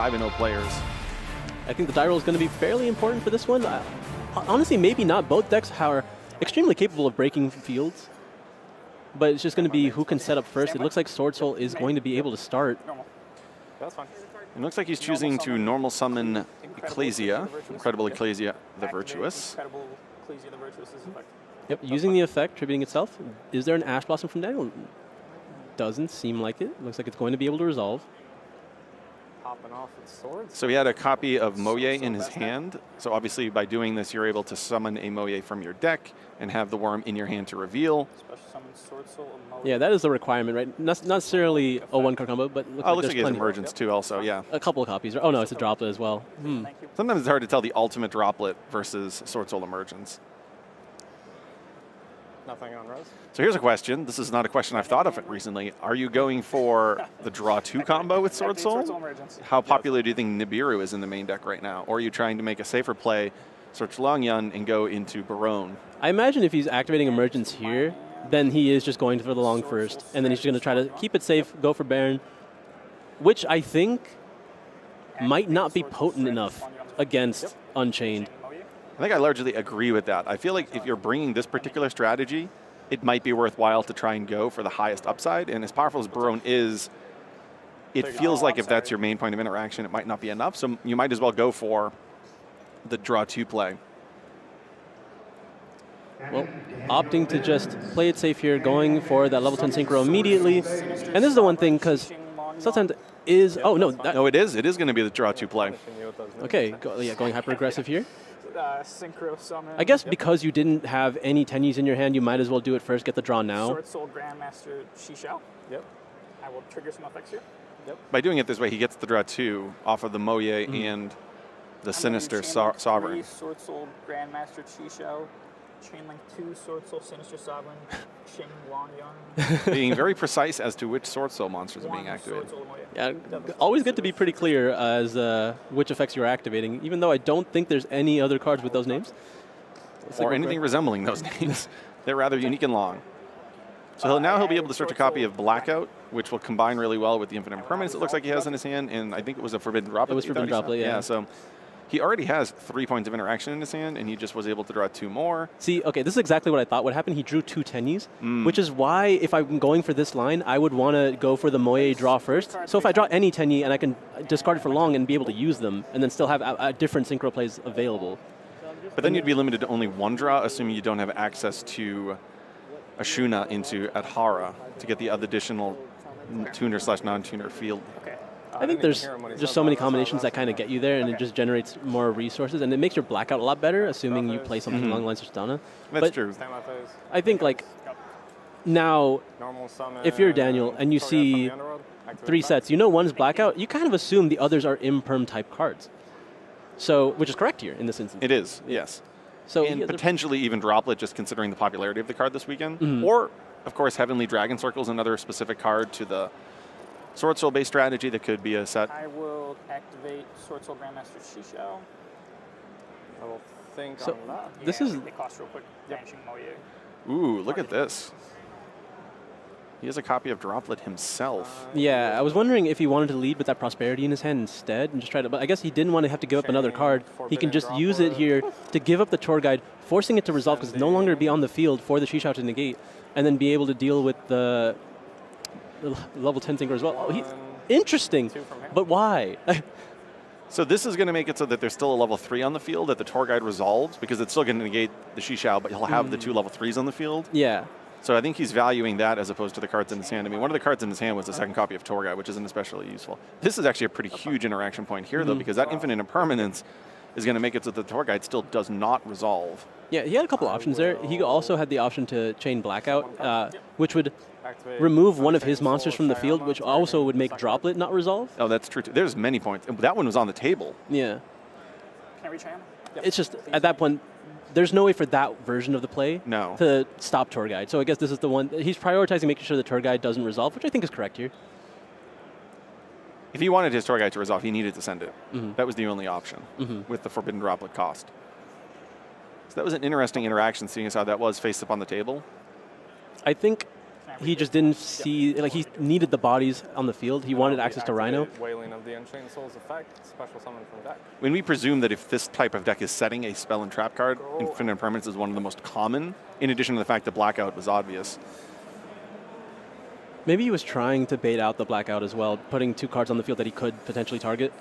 5-0 players. I think the die roll is going to be fairly important for this one. Honestly, maybe not. Both decks are extremely capable of breaking fields, but it's just going to be who can set up first. It looks like Swordsoul is going to be able to start. That's fine. It looks like he's choosing to normal summon Ecclesia, Incredible Ecclesia the Virtuous. Incredible Ecclesia the Virtuous is effective. Yep, using the effect, tributing itself. Is there an Ash Blossom from Daniel? Doesn't seem like it. Looks like it's going to be able to resolve. Popping off its swords. So he had a copy of Moye in his hand. So obviously by doing this, you're able to summon a Moye from your deck and have the worm in your hand to reveal. Special summon Swordsoul and Moye. Yeah, that is the requirement, right? Not necessarily a one-card combo, but Looks like he has plenty. Emergence too also, yeah. A couple of copies. Oh no, it's a droplet as well. Thank you. Sometimes it's hard to tell the ultimate droplet versus Swordsoul Emergence. Nothing on Rose. So here's a question. This is not a question I've thought of recently. Are you going for the draw 2 combo with Swordsoul Swordsoul? Emergence. How popular do you think Nibiru is in the main deck right now? Or are you trying to make a safer play, search Longyun, and go into Barone? I imagine if he's activating Emergence here, then he is just going for the long first, and then he's going to try to keep it safe, go for Baron, which I think might not be potent enough against Unchained. I think I largely agree with that. I feel like if you're bringing this particular strategy, it might be worthwhile to try and go for the highest upside. And as powerful as Barone is, it feels like if that's your main point of interaction, it might not be enough. So you might as well go for the draw 2 play. Well, opting to just play it safe here, going for that level 10 synchro immediately. And this is the one thing, because sometimes is... Oh, no. No, it is. It is going to be the draw 2 play. Okay, going hyper-aggressive here. Synchro summon. I guess because you didn't have any Tenyis in your hand, you might as well do it first, get the draw now. Swordsoul Grandmaster Shishao. Yep. I will trigger some effects here. Yep. By doing it this way, he gets the draw 2 off of the Moye and the Sinister Sovereign. Swordsoul Grandmaster Shishao. Chainlink 2, Swordsoul Sinister Sovereign. Ching Longyun. Being very precise as to which Swordsoul monsters are being activated. Yeah, always good to be pretty clear as which effects you're activating, even though I don't think there's any other cards with those names. Or anything resembling those names. They're rather unique and long. So now he'll be able to search a copy of Blackout, which will combine really well with the Infinite Impermanence it looks like he has in his hand, and I think it was a Forbidden Droplet. It was Forbidden Droplet, yeah. Yeah, so he already has 3 points of interaction in his hand, and he just was able to draw 2 more. See, okay, this is exactly what I thought would happen. He drew 2 Tenyis, which is why if I'm going for this line, I would want to go for the Moye draw first. So if I draw any Tenyi and I can discard it for long and be able to use them, and then still have different synchro plays available. But then you'd be limited to only 1 draw, assuming you don't have access to Ashuna into Adhara to get the additional tuner/non-tuner field. Okay. I think there's just so many combinations that kind of get you there, and it just generates more resources, and it makes your Blackout a lot better, assuming you play something along the lines of Stunna. That's true. Stand my face. I think, like, now, Normal summon. if you're Daniel and you Torgal from see the Underworld, activate 3 effect. sets, you know one's Blackout, you kind of assume the others are Imperm type cards. So, which is correct here in this instance. It is, yes. So And yeah, potentially even Droplet, just considering the popularity of the card this weekend. Or, of course, Heavenly Dragon Circle is another specific card to the Swordsoul-based strategy that could be a set. I will activate Swordsoul Grandmaster Shishao. I will think So- on that. This Yeah, is- they cost real quick. Vanishing Moye. Ooh, look at this. He has a copy of Droplet himself. yeah, I was wondering if he wanted to lead with that Prosperity in his hand instead and just try to, but I guess he didn't want to have to give up another card. He can just use it here to give up the Tour Guide, forcing it to resolve because it's no longer be on the field for the Shishao to negate, and then be able to deal with the level 10 Tinker as well. Oh, interesting, Two from him. but why? So this is going to make it so that there's still a level 3 on the field that the Tour Guide resolves, because it's still going to negate the Shishao, but he'll have the 2 level 3s on the field. Yeah. So I think he's valuing that as opposed to the cards in his hand. I mean, one of the cards in his hand was the second copy of Tour Guide, which isn't especially useful. This is actually a pretty huge interaction point here, though, because that Infinite Impermanence is going to make it so that the Tour Guide still does not resolve. Yeah, he had a couple options there. He also had the option to chain Blackout, which would Activate remove one of Unchained his monsters Soul from the Triumph, field, which also would make second. Droplet not resolve. Oh, that's true, too. There's many points. And that one was on the table. Yeah. Can I reach him? It's just, at that point, there's no way for that version of the play No. to stop Tour Guide. So I guess this is the one, he's prioritizing making sure the Tour Guide doesn't resolve, which I think is correct here. If he wanted his Tour Guide to resolve, he needed to send it. That was the only option with the Forbidden Droplet cost. So that was an interesting interaction, seeing as how that was faced up on the table. I think he just didn't see, like he needed the bodies on the field. He wanted access to Rhino. Wailing of the Unchained Soul's effect, special summon from deck. When we presume that if this type of deck is setting a spell and trap card, Infinite Impermanence is one of the most common, in addition to the fact that Blackout was obvious. Maybe he was trying to bait out the Blackout as well, putting 2 cards on the field that he could potentially target,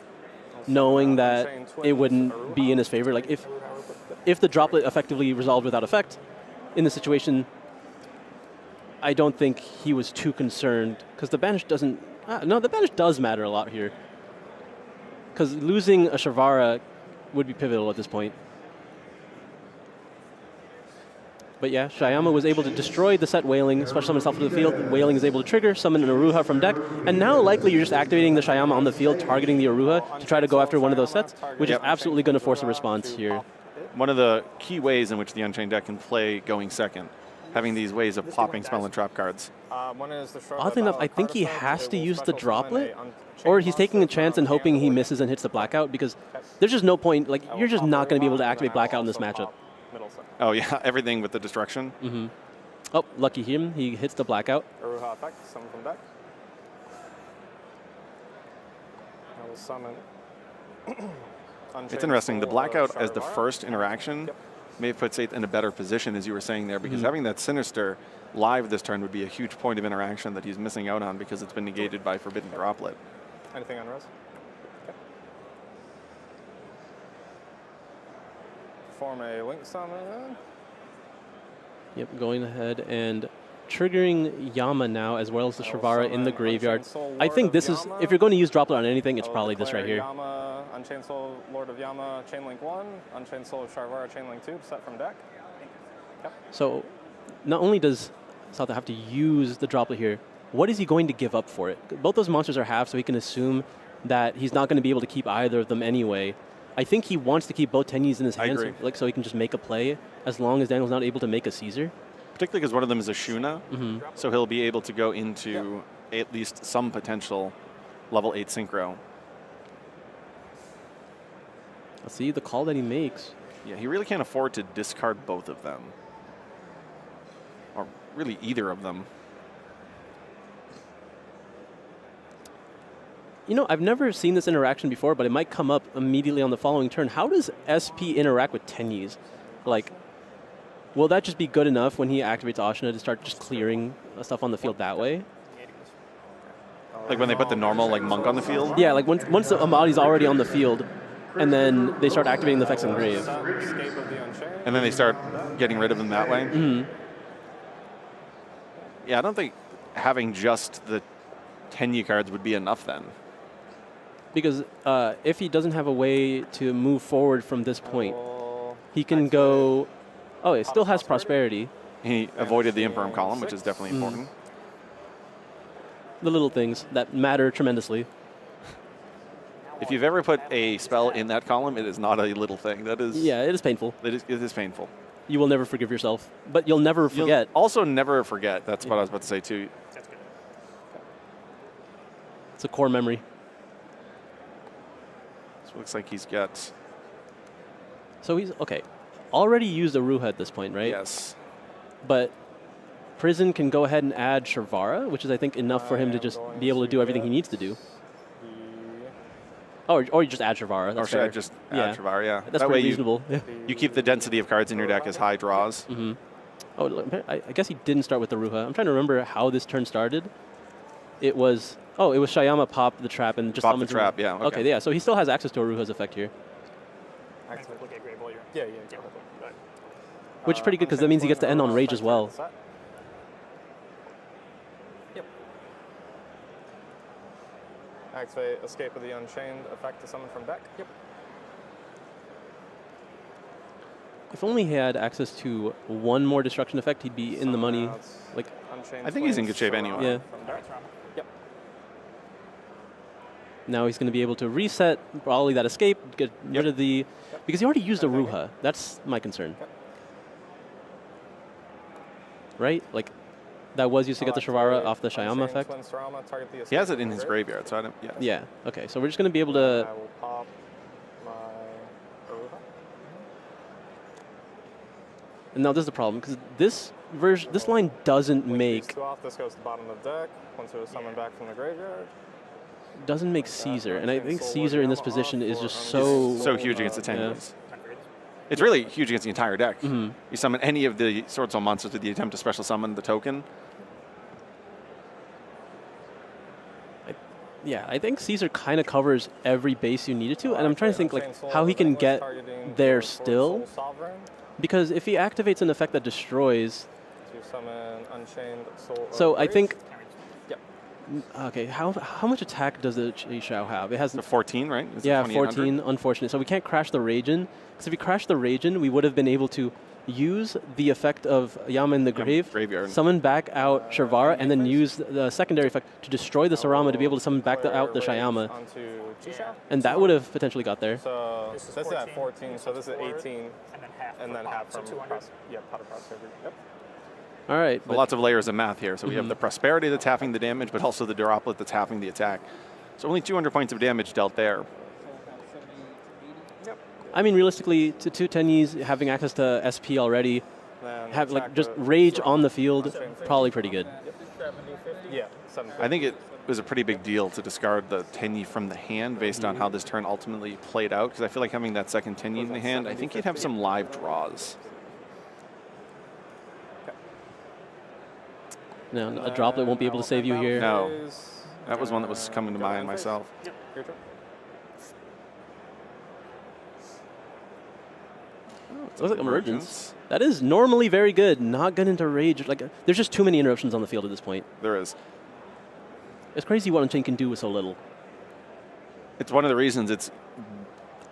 knowing that it wouldn't be in his favor. Like if the droplet effectively resolved without effect, in the situation, I don't think he was too concerned, because the banish doesn't... no, the banish does matter a lot here. Because losing a Shavara would be pivotal at this point. But yeah, Shyama was able to destroy the set Wailing, special summon himself to the field. Wailing is able to trigger, summon an Aruha from deck, and now likely you're just activating the Shyama on the field, targeting the Aruha to try to go after one of those sets, which is absolutely going to force a response here. One of the key ways in which the Unchained deck can play going second, having these ways of popping spell and trap cards. Oddly enough, I think he has to use the droplet, or he's taking a chance and hoping he misses and hits the Blackout, because there's just no point, like, you're just not going to be able to activate Blackout in this matchup. Oh yeah, everything with the destruction. Mm-hmm. Oh, lucky him, he hits the Blackout. Aruha effect, summon from deck. I will summon. It's interesting, the Blackout as the first interaction may have put Seth in a better position, as you were saying there, because having that Sinister live this turn would be a huge point of interaction that he's missing out on because it's been negated by Forbidden Droplet. Anything on Res? Okay. Form a link summon. Yep, going ahead and triggering Yama now, as well as the Shavara in the graveyard. I think this is, if you're going to use Droplet on anything, it's probably this right here. Yama, Unchained Soul, Lord of Yama, Chainlink 1, Unchained Soul of Shavara, Chainlink 2, set from deck. Yep. So not only does Satha have to use the Droplet here, what is he going to give up for it? Both those monsters are half, so he can assume that he's not going to be able to keep either of them anyway. I think he wants to keep both Tenyis in his hands, like, so he can just make a play as long as Daniel's not able to make a Caesar. Particularly because one of them is a Shuna, so he'll be able to go into at least some potential level 8 synchro. Let's see the call that he makes. Yeah, he really can't afford to discard both of them. Or really either of them. You know, I've never seen this interaction before, but it might come up immediately on the following turn. How does SP interact with Tenyis? Like, will that just be good enough when he activates Ashina to start just clearing stuff on the field that way? Like when they put the normal like monk on the field? Yeah, like once the Amadi's already on the field, and then they start activating the Effects Engrave. And then they start getting rid of them that way? Yeah, I don't think having just the Tenyi cards would be enough then. Because if he doesn't have a way to move forward from this point, he can go... Oh, it still has Prosperity. He avoided the Imperm column, which is definitely important. The little things that matter tremendously. If you've ever put a spell in that column, it is not a little thing. That is... Yeah, it is painful. It is painful. You will never forgive yourself, but you'll never forget. You'll also never forget. That's what I was about to say, too. It's a core memory. So it looks like he's got... So he's, okay, already used Aruha at this point, right? Yes. But Prison can go ahead and add Shavara, which is, I think, enough for him to just be able to do everything he needs to do. Or you just add Shavara. Or should I just add Shavara, yeah. That's pretty reasonable. You keep the density of cards in your deck as high draws. Oh, look, I guess he didn't start with the Aruha. I'm trying to remember how this turn started. It was... Oh, it was Shyama pop the trap and just pop the trap, yeah. Okay, yeah, so he still has access to Aruha's effect here. Yeah. Which is pretty good, because that means he gets to end on Rage as well. Yep. Activate Escape of the Unchained effect to summon from deck. Yep. If only he had access to one more destruction effect, he'd be in the money. Like, I think he's in good shape anyway. Yeah. Yep. Now he's going to be able to reset probably that escape, get rid of the... Because he already used Aruha. That's my concern. Right? Like, that was used to get the Shavara off the Shyama effect. He has it in his graveyard, so I don't... Yeah. Yeah, okay. So we're just going to be able to... I will pop my Aruha. And now this is the problem, because this this line doesn't make This goes to the bottom of the deck. Once it was summoned back from the graveyard. Caesar, and I think Caesar in this position is just so huge against the Tenyis. Agreed. It's really huge against the entire deck. Mhm. You summon any of the Swordsoul monsters with the attempt to special summon the token. Yeah, I think Caesar kind of covers every base you needed to, and I'm trying to think like how he can get there still, because if he activates an effect that destroys, To summon Unchained Soul. so I think, Yep. okay, how much attack does the Chi have? It has The 14, right? Is it yeah 2800? 14, unfortunate. So we can't crash the Rage in, because if we crash the Rage in, we would have been able to use the effect of Yama in the graveyard. summon back out Sharvara, and then use the secondary effect to destroy the Sarama to be able to summon back out the Shyama. Onto Chisha. And that would have potentially got there. So This is this is at 14, so this is 4, 18, and then half. and for then pot, half so from 200. Pot of Prosperity. Yep. All right. But lots of layers of math here. So we have the Prosperity that's halving the damage, but also the Droplet that's halving the attack. So only 200 points of damage dealt there. I mean, realistically, to two Tenyis having access to SP already, Then have like attack just with Rage on the field, probably pretty good. 70, 50. Yeah, 7. I think it was a pretty big deal to discard the Tenyi from the hand based on how this turn ultimately played out, because I feel like having that second Tenyi in the hand, I think you'd have some live draws. No, a Droplet won't be able to save you here. No. That was one that was coming to mind myself. Your turn. It looks like Emergence. That is normally very good. Not good into Rage. Like, there's just too many interruptions on the field at this point. There is. It's crazy what Unchained can do with so little. It's one of the reasons it's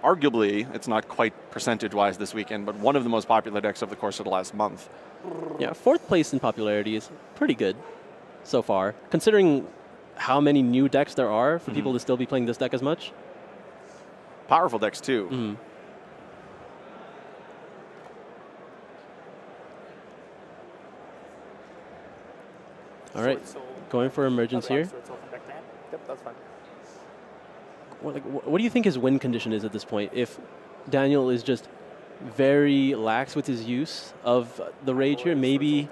arguably, it's not quite percentage-wise this weekend, but one of the most popular decks over the course of the last month. Yeah, 4th place in popularity is pretty good so far, considering how many new decks there are for people to still be playing this deck as much. Powerful decks, too. Mm-hmm. All right, Swordsoul. going for Emergence here. Swordsoul from back down. Yep, that's fine. What do you think his win condition is at this point? If Daniel is just very lax with his use of the Rage here, maybe.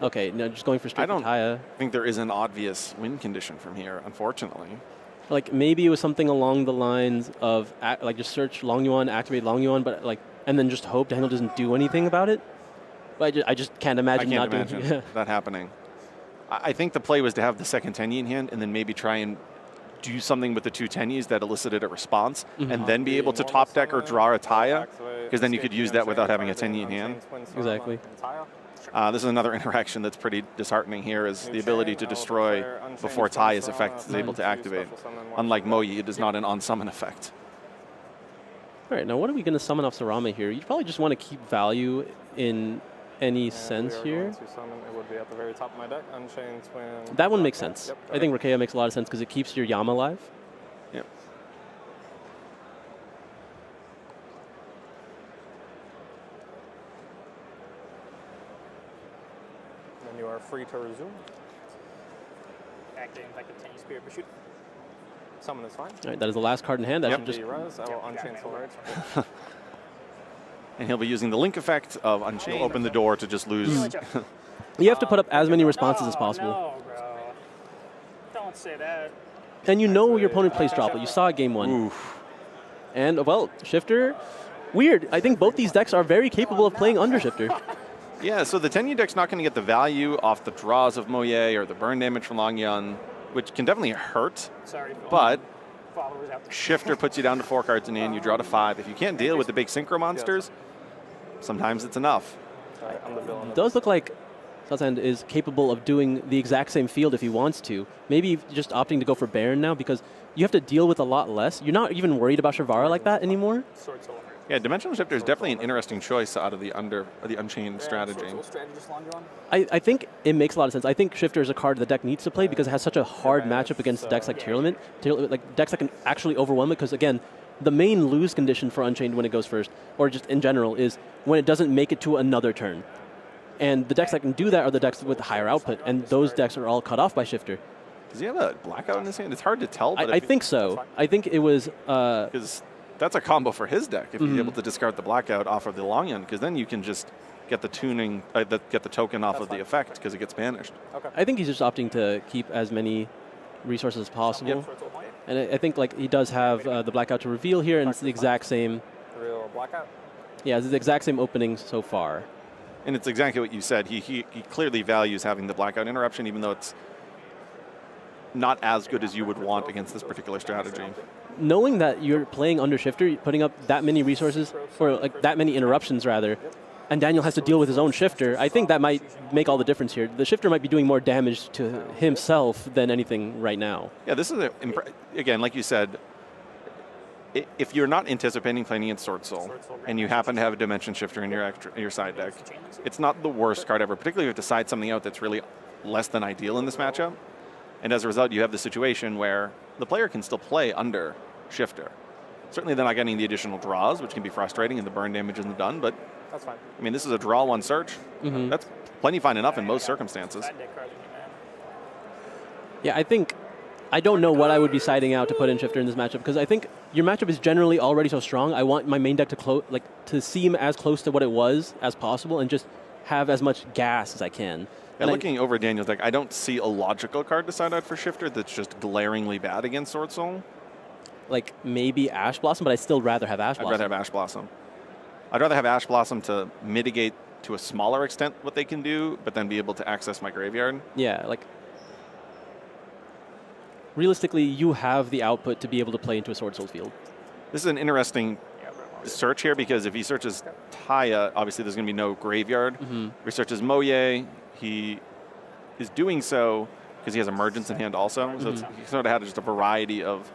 Okay, no, just going for straight Taya. I think there is an obvious win condition from here, unfortunately. Like maybe it was something along the lines of like just search Long Yuan, activate Long Yuan, but like and then just hope Daniel doesn't do anything about it. But I just can't imagine I can't not imagine doing. that happening. I think the play was to have the second Tenyi in hand and then maybe try and do something with the two Tenyis that elicited a response, and then be able to top deck or draw a Taya, because then you could use that without having a Tenyi in hand. Exactly. This is another interaction that's pretty disheartening here, is the ability to destroy before Taya's effect is able to activate. Unlike Moyi, it is not an on-summon effect. All right, now what are we going to summon off Sarama here? You probably just want to keep value in any sense here. It would be at the very top of my deck. Unchained Twin. That one makes sense. Yep, I think Rakea makes a lot of sense because it keeps your Yama alive. Yep. Then you are free to resume. Activating like a Tenyi Spirit Pursuit. Summon is fine. All right, that is the last card in hand. That should just Res, I will Unchain Soul Rage. And he'll be using the link effect of Unchained. Open the door to just lose. you have to put up as many responses as possible. No, bro. Don't say that. And you know your opponent plays Droplet. You saw it game one. Oof. And, well, Shifter, weird. I think both these decks are very capable of playing under Shifter. Yeah, so the Tenyi deck's not going to get the value off the draws of Moye or the burn damage from Longyun, which can definitely hurt, Sorry, Phil. but Followers out there. Shifter puts you down to 4 cards in hand, you draw to 5. If you can't deal with the big synchro monsters, sometimes it's enough. Alright, I'm the villain. It does look like Southend is capable of doing the exact same field if he wants to. Maybe just opting to go for Baron now because you have to deal with a lot less. You're not even worried about Sharvara like that anymore. Swordsoul. Yeah, Dimensional Shifter is definitely an interesting choice out of the Unchained strategy. Swordsoul strategist Longyuan. I think it makes a lot of sense. I think Shifter is a card the deck needs to play because it has such a hard matchup against decks like Tearlament. Like decks that can actually overwhelm it because, again, the main lose condition for Unchained when it goes first, or just in general, is when it doesn't make it to another turn. And the decks that can do that are the decks with higher output, and those decks are all cut off by Shifter. Does he have a blackout in his hand? It's hard to tell. But I think so. I think it was... Because that's a combo for his deck if he's able to discard the blackout off of the Longyun, because then you can just get the tuning, get the token off of the effect because it gets banished. Okay. I think he's just opting to keep as many resources as possible. Swordsoul point. And I think like he does have the blackout to reveal here, and it's the exact same. Real blackout. Yeah, it's the exact same openings so far. And it's exactly what you said. He clearly values having the blackout interruption, even though it's not as good as you would want against this particular strategy. Knowing that you're playing under shifter, putting up that many resources, or like that many interruptions rather, and Daniel has to deal with his own shifter, I think that might make all the difference here. The shifter might be doing more damage to himself than anything right now. Yeah, this is, again, like you said, if you're not anticipating playing against Swordsoul, and you happen to have a Dimension Shifter in your side deck, it's not the worst card ever, particularly if you decide something out that's really less than ideal in this matchup. And as a result, you have the situation where the player can still play under Shifter. Certainly they're not getting the additional draws, which can be frustrating, and the burn damage isn't done, but That's fine. I mean, this is a draw one search. That's plenty fine enough in most circumstances. Bad deck cards in your hand. Yeah, I don't know what I would be siding out to put in shifter in this matchup, because I think your matchup is generally already so strong. I want my main deck to seem as close to what it was as possible and just have as much gas as I can. And looking over Daniel's deck, I don't see a logical card to side out for Shifter that's just glaringly bad against Swordsoul. Like maybe Ash Blossom, but I'd still rather have Ash Blossom. I'd rather have Ash Blossom. I'd rather have Ash Blossom to mitigate to a smaller extent what they can do, but then be able to access my graveyard. Yeah, like realistically, you have the output to be able to play into a Swordsoul field. This is an interesting search here because if he searches Taya, obviously there's going to be no graveyard. If he searches Moye, he is doing so because he has Emergence in hand also. So he sort of had just a variety of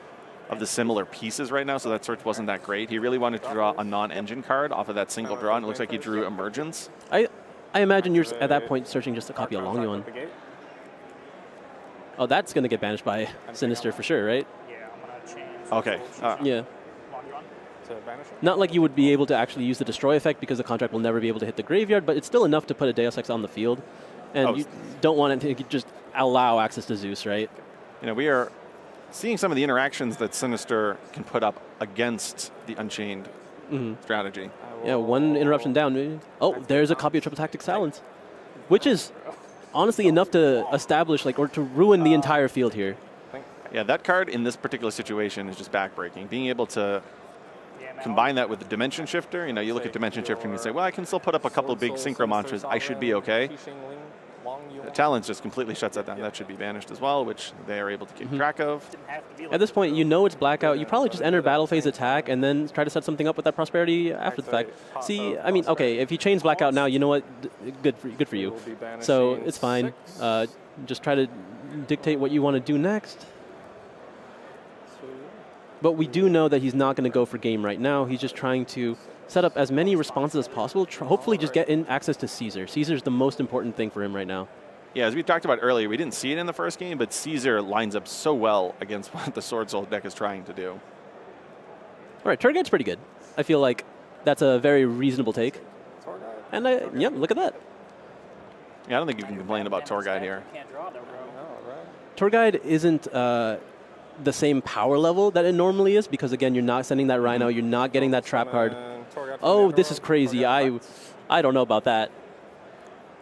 the similar pieces right now, so that search wasn't that great. He really wanted to draw a non-engine card off of that single draw, and it looks like he drew Emergence. I imagine you're at that point searching just a copy of Longyuan. Oh, that's going to get banished by Sinister for sure, right? Yeah, I'm going to change. Okay. Yeah. Longyuan. To banish it? Not like you would be able to actually use the destroy effect because the contract will never be able to hit the graveyard, but it's still enough to put a Deus Ex on the field. And you don't want it to just allow access to Zeus, right? You know, we are seeing some of the interactions that Sinister can put up against the Unchained strategy. Yeah, one interruption down. Oh, there's a copy of Triple Tactic Silence, which is honestly enough to establish, like, or to ruin the entire field here. Yeah, that card in this particular situation is just backbreaking. Being able to combine that with the Dimension Shifter, you know, you look at Dimension Shifter and you say, well, I can still put up a couple big Synchro Mantras. I should be okay. The Talons just completely shuts that down. That should be banished as well, which they are able to keep track of. At this point, you know it's blackout. You probably just enter battle phase attack and then try to set something up with that prosperity after the fact. See, I mean, okay, if he chains blackout now, you know what? Good for you. So it's fine. Just try to dictate what you want to do next. But we do know that he's not going to go for game right now. He's just trying to set up as many responses as possible. Hopefully just get in access to Caesar. Caesar's the most important thing for him right now. Yeah, as we talked about earlier, we didn't see it in the first game, but Caesar lines up so well against what the Swordsoul deck is trying to do. All right, Turget's pretty good. I feel like that's a very reasonable take. And yeah, look at that. Yeah, I don't think you can complain about Tour Guide here. Can't draw though, bro. Tour Guide isn't the same power level that it normally is because, again, you're not sending that Rhino, you're not getting that trap card. Oh, this is crazy. I don't know about that.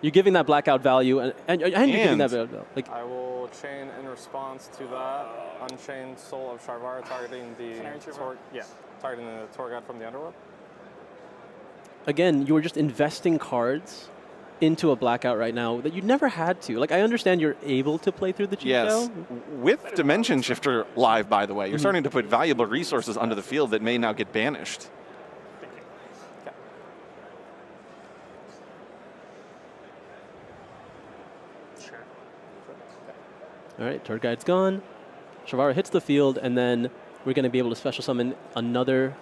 You're giving that blackout value, and you're giving that value. Like, I will chain in response to that Unchained Soul of Sharvar targeting the Tour Guide from the Underworld. Again, you're just investing cards into a blackout right now that you never had to. Like, I understand you're able to play through the cheat Yes. show. With Dimension Shifter live, by the way, you're starting to put valuable resources onto the field that may now get banished. All right, Tour Guide's gone. Shavara hits the field, and then we're going to be able to special summon another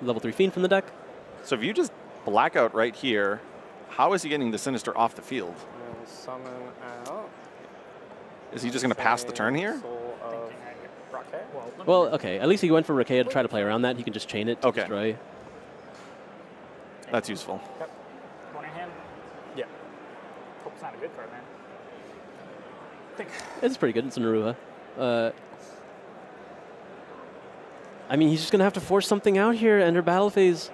level 3 Fiend from the deck. So if you just blackout right here, how is he getting the Sinister off the field? Summon out. Is he just going to pass the turn here? Soul of Well, okay, at least he went for Rakea to try to play around that. He can just chain it to Okay. destroy. That's useful. One in hand. Yeah. Hope it's not a good card, man. It's pretty good. It's an Aruha. I mean, he's just going to have to force something out here. Enter battle phase.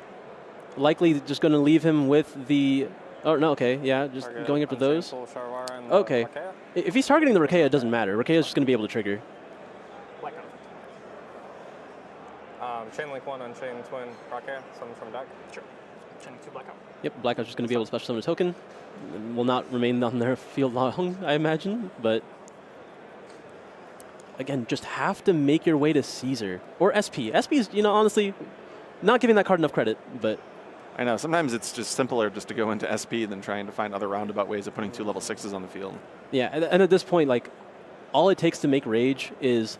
Likely just going to leave him with the Oh, no, okay, yeah, just Target going after Unchained those. Soul of Sharvara and the Okay. Rakea. If he's targeting the Rakea, it doesn't matter. Rakea's just going to be able to trigger. Blackout. Chainlink 1 Unchained Twin Rakea, summon from deck. Sure. Chainlink 2 blackout. Yep, Blackout's just going to be able to special summon a token. Will not remain on their field long, I imagine, but again, just have to make your way to Caesar. Or SP. SP is, honestly, not giving that card enough credit, but I know, sometimes it's just simpler just to go into SP than trying to find other roundabout ways of putting 2 level 6s on the field. yeah, and at this point, like, all it takes to make Rage is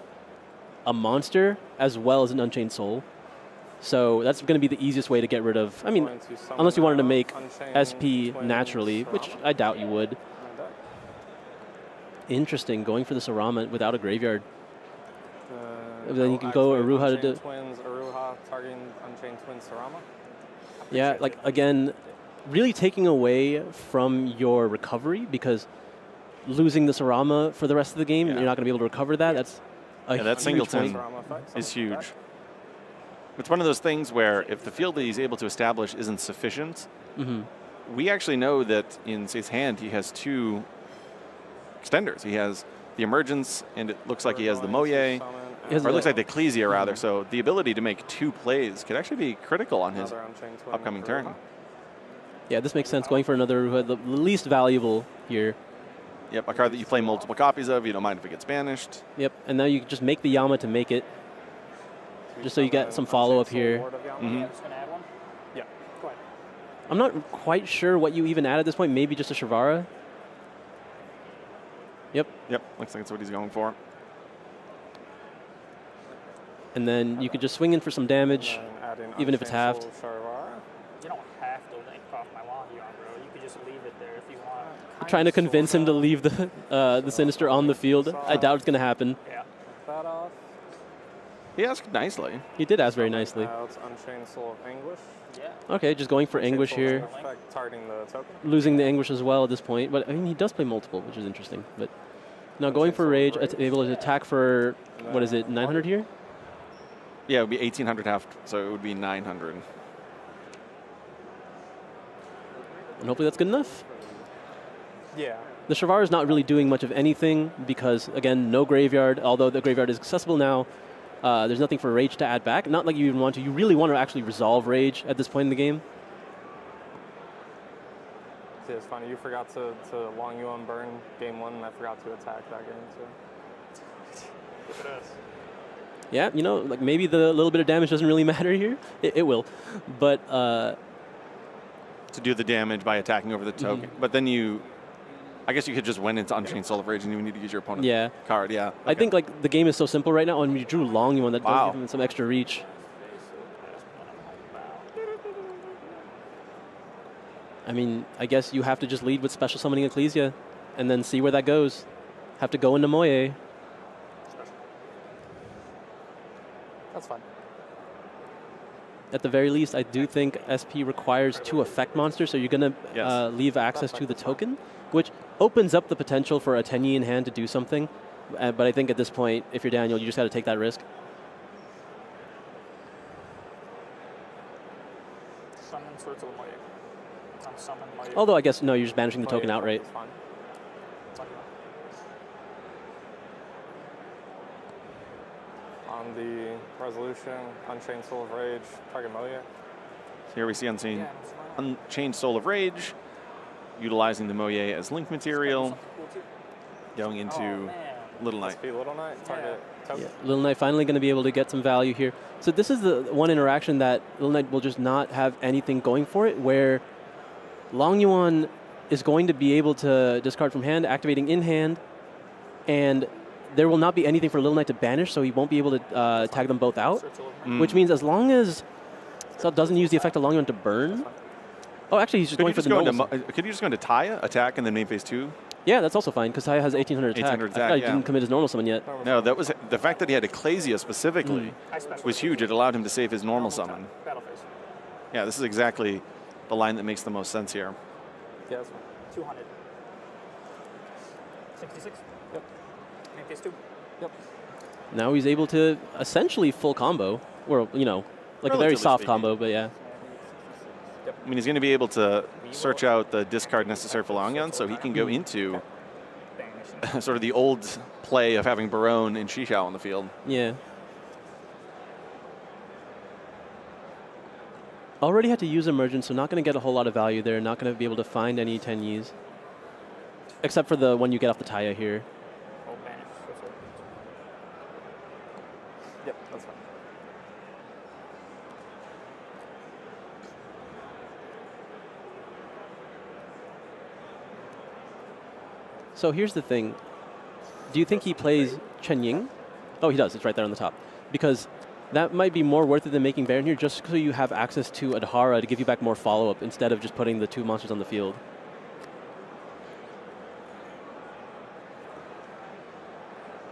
a monster as well as an Unchained Soul. So that's going to be the easiest way to get rid of, I mean, Going to summon unless you wanted to out make Unchained SP Twin naturally, which Sarama I doubt you would. on my deck. Interesting, going for the Sarama without a graveyard. Then you I'll can go activate Aruha to Unchained do- Twins, Aruha, targeting Unchained Twin Sarama. Yeah, like, again, really taking away from your recovery because losing the Sarama for the rest of the game, Yeah. you're not going to be able to recover that. That's a Yeah, that huge singleton point. Sarama effect, summon is from deck. huge. It's one of those things where if the field that he's able to establish isn't sufficient, we actually know that in his hand he has 2 extenders. He has the Emergence, and it looks like he has the We're going to Moye, summon He has or it looks the- like the Ecclesia rather. So the ability to make 2 plays could actually be critical on his another Unchained Twin upcoming Aruha. turn. Yeah, this makes sense. Going for another Aruha, the least valuable here. Yep, a card that you play multiple copies of. You don't mind if it gets banished. Yep, and now you can just make the Yama to make it. Just so you get some follow-up here. Yeah, I'm just going to add one. Yeah. Go ahead. I'm not quite sure what you even add at this point. Maybe just a Shavara. Yep, Yep, looks like that's what he's going for. and then you could just swing in for some damage. And add in even if it's Unchained halved. Soul of Sharvara. You don't have to link off my Longyarn, bro. You could just leave it there if you want. Trying to convince him to leave the Sinister on the field. I doubt it's going to happen. Yeah. That off. He asked nicely. He did ask very nicely. Out Unchained Soul of Anguish. Yeah. Okay, just going for Unchained Anguish Soul of here. Anguish effect, targeting the token. Losing the Anguish as well at this point. But, I mean, he does play multiple, which is interesting. But now going for Rage, able to attack for, what is it, 900 here? Yeah, it would be 1,800 half, so it would be 900. And hopefully that's good enough. Yeah. The Shavara is not really doing much of anything because, again, no graveyard. Although the graveyard is accessible now, there's nothing for Rage to add back. Not like you even want to. You really want to actually resolve Rage at this point in the game. See, it's funny. You forgot to Long Yuan burn game 1, and I forgot to attack that game too. Look at us. Yeah, like maybe the little bit of damage doesn't really matter here. It will. But To do the damage by attacking over the token. But then I guess you could just win into Unchained Soul of Rage and you need to use your opponent's yeah, card, yeah. I think like the game is so simple right now, and we drew Long Yuan that Wow. does give him some extra reach. I mean, I guess you have to just lead with special summoning Ecclesia, and then see where that goes. Have to go into Moye. That's fine. At the very least, I do think SP requires 2 effect monsters, so you're going to Yes. leave access to the token, which opens up the potential for a Tenyi in hand to do something. But I think at this point, if you're Daniel, you just got to take that risk. Summon Swordsoul Moye. Summon Moye. Although I guess, no, you're just banishing the token Moye outright. effect is fine. On the resolution, Unchained Soul of Rage, target Moye. So here we see Yeah, Unchained Soul of Rage, utilizing the Moye as link material, cool too. going into Oh, man. Little Knight. SP Little Knight, target token. Yeah, Little Knight finally going to be able to get some value here. So this is the one interaction that Little Knight will just not have anything going for it, where Long Yuan is going to be able to discard from hand, activating in hand, and there will not be anything for Little Knight to banish, so he won't be able to tag them both out, Swordsoul Moye. which means as long as Sub doesn't use the effect of Long Yuan to burn. Oh, actually, he's just Could going you for just the go into normal. could you just go into Taya, attack, and then main phase 2? Yeah, that's also fine, because Taya has 1800 attack. 1800 I attack, he yeah. didn't commit his normal summon yet. No, that was the fact that he had Ecclesia specifically I special. was huge. It allowed him to save his normal summon. Battle phase. Yeah, this is exactly the line that makes the most sense here. Yeah, that's fine. 200. 66. Yep. Main phase 2. Yep. Now he's able to essentially full combo, or, like a very Relatively soft speaking. combo, but yeah. I mean, he's going to be able to search out the discard necessary for Longyan, so he can go into sort of the old play of having Barone and Shishao on the field. Yeah. Already had to use Emergence, so not going to get a whole lot of value there. Not going to be able to find any Tenyis. Except for the one you get off the Taya here. Oh, banish. Yep, that's fine. So here's the thing. Do you think he plays Chen Ying? Oh, he does. It's right there on the top. Because that might be more worth it than making Baron here, just so you have access to Adhara to give you back more follow-up instead of just putting the 2 monsters on the field.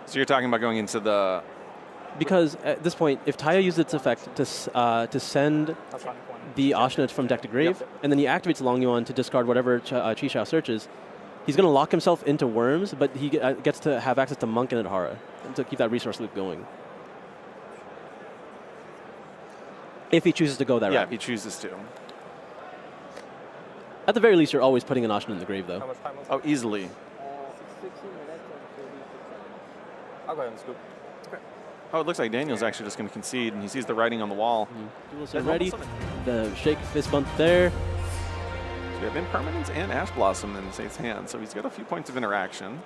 So you're talking about going into the... Because at this point, if Taya uses its effect to send the Ashna from deck to grave, and then he activates Long Yuan to discard whatever Qishao searches, he's going to lock himself into worms, but he gets to have access to Monk and Adhara to keep that resource loop going. If he chooses to go that route. Yeah, if he chooses to. At the very least, you're always putting an Ashna in the grave, How though. much time was it? Oh, easily. 16 minutes and 36 seconds. I'll go ahead and scoop. Oh, it looks like Daniel's actually just going to concede, and he sees the writing on the wall. Duel set ready. The shake fist bump there. So we have Impermanence and Ash Blossom in his hand, so he's got a few points of interaction.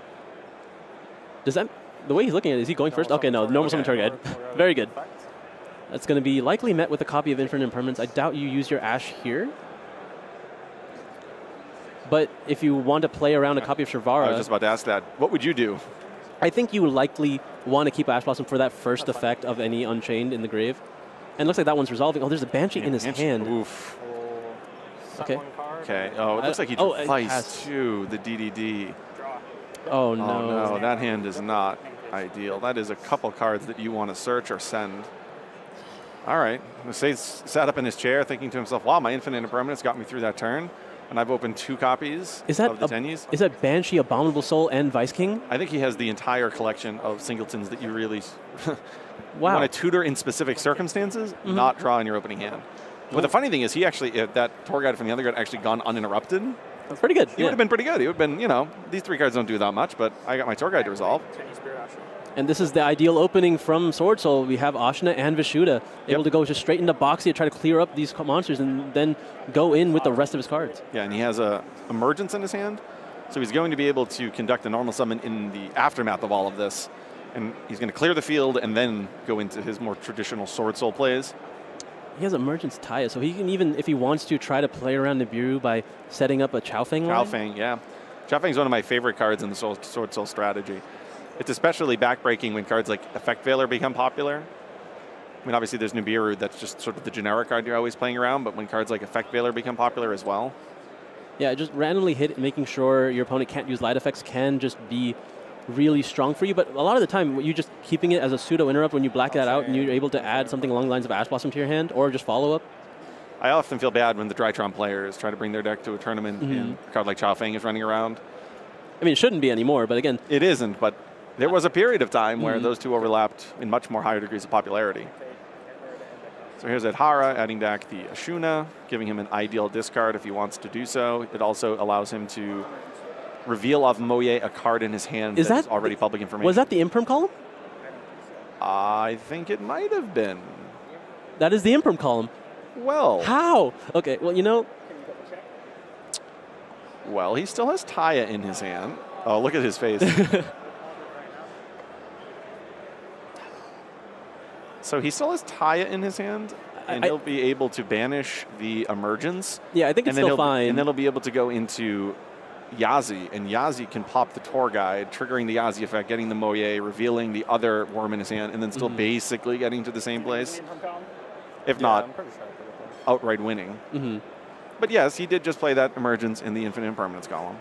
Does that, the way he's looking at it, is he going first? Okay, no, normal summon target. Very good. That's going to be likely met with a copy of Infinite Impermanence. I doubt you use your Ash here. But if you want to play around a copy of Sharvara, I was just about to ask that. What would you do? I think you likely want to keep Ash Blossom for that first effect of any Unchained in the grave. And it looks like that one's resolving. Oh, there's a Banshee in his hand. Oof. Okay. Okay. Oh, it looks like he Oh, devised too, the DDD. Oh, no. Oh, no, that hand is not ideal. That is a couple cards that you want to search or send. All right. He sat up in his chair thinking to himself, wow, my Infinite Impermanence got me through that turn. And I've opened 2 copies of the Tenyis. Is that Banshee, Abominable Soul, and Vice King? I think he has the entire collection of singletons that you really Wow. want to tutor in specific circumstances, not draw in your opening hand. But the funny thing is, he actually, that tour guide from the other guard actually gone uninterrupted. That's pretty good. He would have been pretty good. He would have been, you know, these 3 cards don't do that much, but I got my tour guide to resolve. Tenyi Spirit Ashna. And this is the ideal opening from Swordsoul. We have Ashna and Vishuddha able to go just straight into Boxia, try to clear up these monsters, and then go in with the rest of his cards. Yeah, and he has a Emergence in his hand, so he's going to be able to conduct a normal summon in the aftermath of all of this. And he's going to clear the field and then go into his more traditional Swordsoul plays. He has Emergence Taya, so he can even, if he wants to, try to play around Nibiru by setting up a Chaofeng line. Chaofeng, yeah. Chaofeng's one of my favorite cards in the Swordsoul strategy. It's especially backbreaking when cards like Effect Veiler become popular. I mean, obviously there's Nibiru, that's just sort of the generic card you're always playing around, but when cards like Effect Veiler become popular as well. Yeah, just randomly hit, making sure your opponent can't use light effects can just be really strong for you, but a lot of the time, you just keeping it as a pseudo interrupt when you black that out and you're able to add something along the lines of Ash Blossom to your hand, or just follow up. I often feel bad when the Drytron players try to bring their deck to a tournament and a card like Chaofeng is running around. I mean, it shouldn't be anymore, but again... It isn't, but there was a period of time where those two overlapped in much more higher degrees of popularity. So here's Adhara adding back the Ashuna, giving him an ideal discard if he wants to do so. It also allows him to reveal of Moye a card in his hand that is already public information. Was that the Imperm column? I think it might have been. That is the Imperm column. Well. How? Okay, well, you know... Well, he still has Taya in his hand. Oh, look at his face. So he still has Taya in his hand, and he'll be able to banish the Emergence. Yeah, I think it's still fine. And then he'll be able to go into Yazi, and Yazi can pop the Tour Guide, triggering the Yazi effect, getting the Moye, revealing the other worm in his hand, and then still basically getting to the same place. If not, outright winning. But yes, he did just play that Emergence in the Infinite Impermanence column.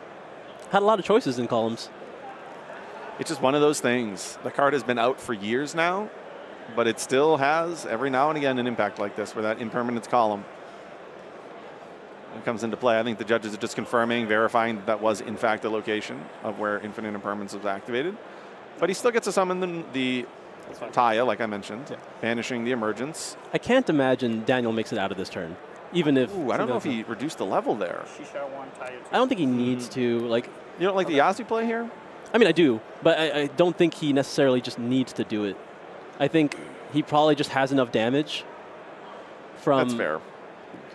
Had a lot of choices in columns. It's just one of those things. The card has been out for years now, but it still has, every now and again, an impact like this, where that Impermanence column comes into play. I think the judges are just confirming, verifying that was, in fact, the location of where Infinite Impermanence was activated. But he still gets to summon the Taya, like I mentioned, banishing the Emergence. I can't imagine Daniel makes it out of this turn. even if... Ooh, I don't know if he reduced the level there. Shisha 1, Tiger 2. I don't think he needs to. Like, You don't like the Yazzie play here? I mean, I do, but I don't think he necessarily just needs to do it. I think he probably just has enough damage from That's fair.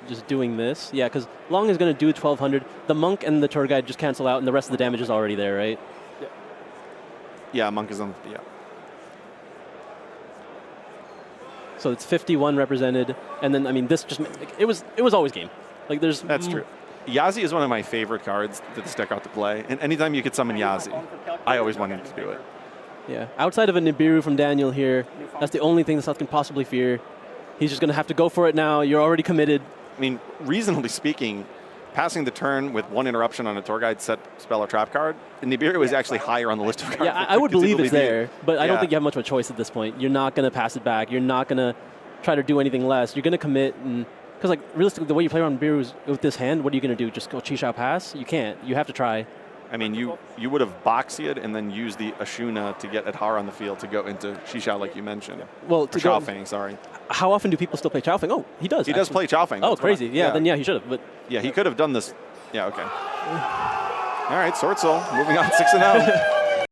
just doing this. Yeah, because Long is going to do 1,200. The Monk and the Tour Guide just cancel out, and the rest of the damage is already there, right? Yeah, Monk is on. Yeah. So it's 51 represented, and then I mean this just it was always game. Like there's That's true. Yazzie is one of my favorite cards that stick out to play, and anytime you could summon Yazzie, I always wanted to do it. Yeah, outside of a Nibiru from Daniel here, that's the only thing the South can possibly fear. He's just going to have to go for it now. You're already committed. I mean, reasonably speaking, passing the turn with 1 interruption on a Tour Guide set spell or trap card, Nibiru is actually higher on the list of cards. Yeah, that I would could believe it's conceivably there, but I don't Yeah. think you have much of a choice at this point. You're not going to pass it back. You're not going to try to do anything less. You're going to commit, and because like realistically, the way you play around Nibiru is with this hand, what are you going to do? Just go Chi-Shao pass? You can't. You have to try. I mean, you would have Boxied and then used the Ashuna to get Adhar on the field to go into Shisha, like you mentioned. Well, Or to go, Xiaofeng, sorry. how often do people still play Chaofeng? Oh, he does. He does play Xiaofeng. Oh, that's crazy. correct. Yeah, then yeah, he should have. But Yeah, he could have done this. Yeah, okay. All right, Swordsoul, moving on 6-0.